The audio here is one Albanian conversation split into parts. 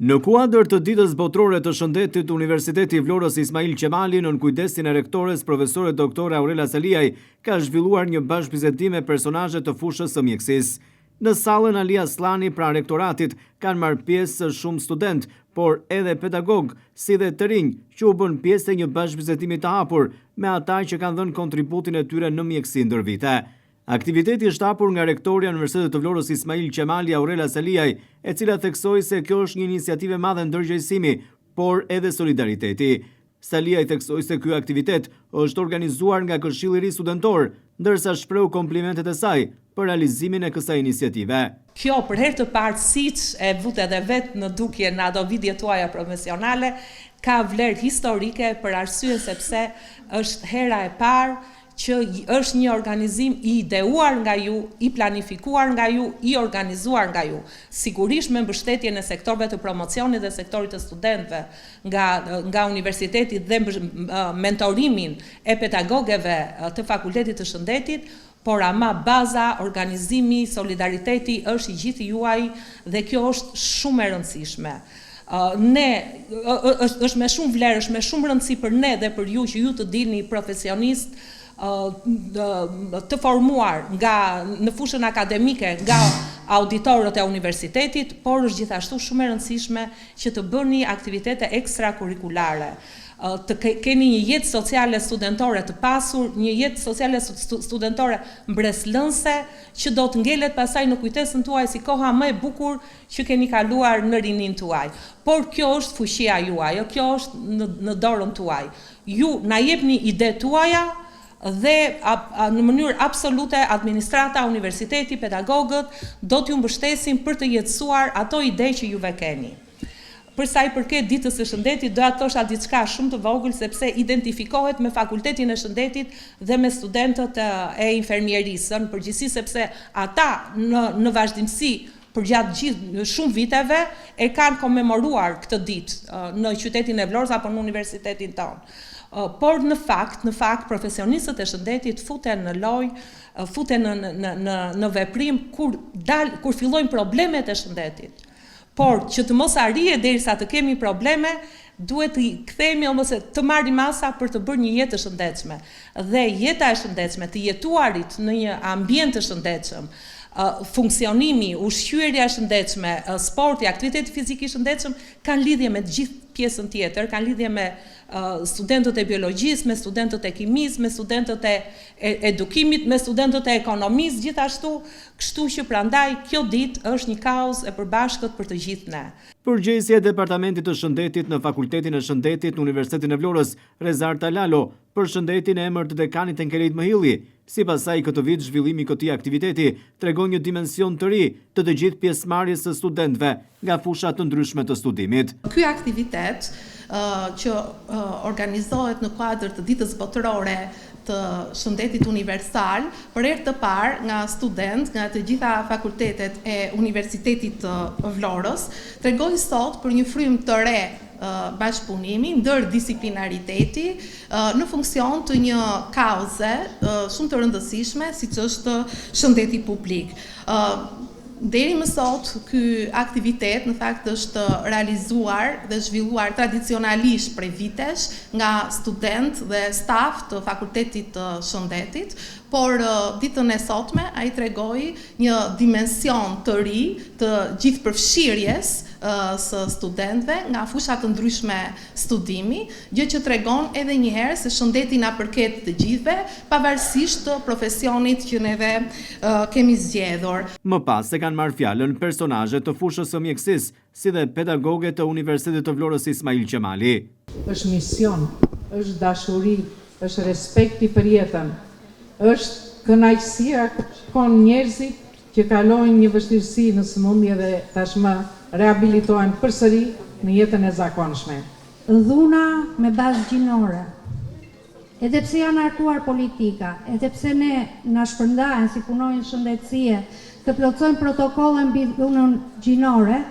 Në kuadër të ditës botërore të shëndetit, Universiteti i Vlorës Ismail Qemali, nën kujdesin e rektores profesore doktore Aurela Saliaj, ka zhvilluar një bashkëbisedim me personazhe të fushës së mjekësisë. Në sallën Alia Slani, pra rektoratit, kanë marrë pjesë shumë student, por edhe pedagog, si dhe të rinj, që u bën pjesë e një bashkëbisedimi të hapur me ata që kanë dhënë kontributin e tyre në mjekësi ndër vite. Aktiviteti është hapur nga rektoria e Universitetit të Vlorës Ismail Qemali, Aurela Saliaj, e cila theksoi se kjo është një iniciativë e madhe ndërgjegjësimi, por edhe solidariteti. Saliaj theksoi se ky aktivitet është organizuar nga Këshilli i Ri Studentor, ndërsa shpreu komplimentet e saj për realizimin e kësaj iniciative. Kjo për herë të parë, siç e vut edhe vetë në dukje në ato vidjet tuaja profesionale, ka vlerë historike për arsye sepse është hera e parë që është një organizim i ideuar nga ju, i planifikuar nga ju, i organizuar nga ju. Sigurisht me mbështetjen e sektorëve të promocionit dhe sektorit të studentëve, nga universiteti dhe mentorimin e pedagogëve të Fakultetit të Shëndetit, por ama baza, organizimi, solidariteti është i gjithë juaj dhe kjo është shumë e rëndësishme. Është me shumë vlerë, është me shumë rëndësi për ne dhe për ju që ju të dilni profesionist të formuar në fushën akademike nga auditorët e universitetit, por është gjithashtu shumë e rëndësishme që të bëni aktivitete ekstrakurrikulare, të keni një jetë sociale studentore të pasur, një jetë sociale studentore mbreslënse, që do të ngelet pasaj në kujtesën tuaj si koha më e bukur që keni kaluar në rinin tuaj. Por kjo është fuqia juaj, kjo është në dorën tuaj. Ju na jepni ide tuaja, dhe në mënyrë absolute administrata, universiteti, pedagogët do t'ju mbështesin për të jetësuar ato ide që juve keni. Për sa i përket ditës së shëndetit, doja të thosha diçka shumë të vogël sepse identifikohet me Fakultetin e Shëndetit dhe me studentët e infermierisë, në përgjithësi sepse ata në vazhdimsi për gjatë shumë viteve e kanë komemoruar këtë ditë në qytetin e Vlorës apo në universitetin tonë. Por në fakt, profesionistët e shëndetit futen në lojë, futen në veprim kur fillojnë problemet e shëndetit. Por që të mos arrije derisa të kemi probleme, duhet të kthehemi ose të marrim masa për të bërë një jetë të shëndetshme. Dhe jeta e shëndetshme, të jetuarit në një ambient të shëndetshëm, funksionimi, ushqyerja e shëndetshme, sporti, aktiviteti fizik i shëndetshëm kanë lidhje me të gjithë pjesën tjetër, kanë lidhje me studentët e biologjisë, me studentët e kimisë, me studentët e edukimit, me studentët e ekonomisë, gjithashtu, kështu që prandaj kjo ditë është një kauzë e përbashkët për të gjithë ne. Përgjegjësia e Departamentit të Shëndetit në Fakultetin e Shëndetit në Universitetin e Vlorës, Rezarta Lalo, për shëndetin e emër të dekanit Enkerit Mëhilli. Sipas saj, këtë vit zhvillimi i këtij aktiviteti tregon një dimension të ri të të gjithë pjesëmarrjes së studentëve nga fusha të ndryshme të studimit. Ky aktivitet që organizohet në kuadër të ditës botërore të shëndetit universal, për herë të parë nga student nga të gjitha fakultetet e Universitetit të Vlorës, tregoi sot për një frymë të re bashkëpunimi, ndërdisiplinariteti në funksion të një kauze shumë të rëndësishme, siç është shëndeti publik. Deri më sot, ky aktivitet në fakt është realizuar dhe zhvilluar tradicionalisht prej vitesh nga student dhe staf të Fakultetit të Shëndetit, por ditën e sotme ai tregoi një dimension të ri të gjithëpërfshirjes së studentëve nga fusha të ndryshme studimi, gjë që tregon edhe një herë se shëndeti na përket të gjithëve, pavarësisht të profesionit që neve kemi zgjedhur. Më pas se kanë marrë fjalën personazhe të fushës së mjekësisë, si dhe pedagogët të Universitetit të Vlorës Ismail Qemali. Është mision, është dashuri, është respekti për jetën, është kënaqësia kon njerëzit që kalojnë një vështirësi në sëmundje dhe tashmë rehabilitohen përsëri në jetën e zakonshme. Dhuna me bazë gjinore, edhe pse janë hartuar politika, edhe pse ne na shpërndahen si punojnë shëndetësie, të plotësojnë protokolle mbi dhunën gjinore,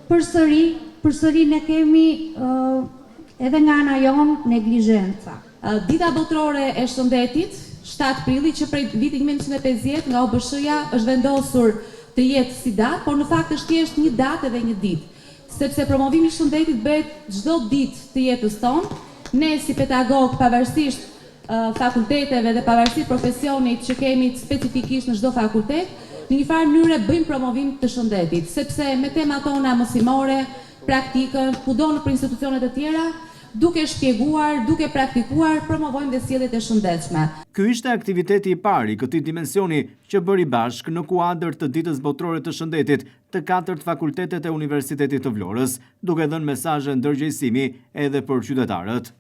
përsëri ne kemi edhe nga ana jonë neglizhenca. Dita botërore e shëndetit, 7 prilli, që prej vitit 1950 nga OBSH-ja është vendosur të jetë si datë, por në fakt është thjesht një datë edhe një ditë. sepse promovimi i shëndetit bëhet çdo ditë të jetës tonë. Ne si pedagog, pavarësisht fakulteteve dhe pavarësisht profesionit që kemi specifikisht në çdo fakultet, në një farë mënyre bëjmë promovim të shëndetit, sepse me temat tona mësimore, praktikën, kudo në institucionet e tjera, duke shpjeguar, duke praktikuar, promovojmë dhe sjelljet e shëndetshme. Ky ishte aktiviteti i parë i këtij dimensioni që bëri bashk në kuadër të Ditës Botërore të Shëndetit të 4 fakultetet e Universitetit të Vlorës, duke dhënë mesazhe ndërgjegjësimi edhe për qytetarët.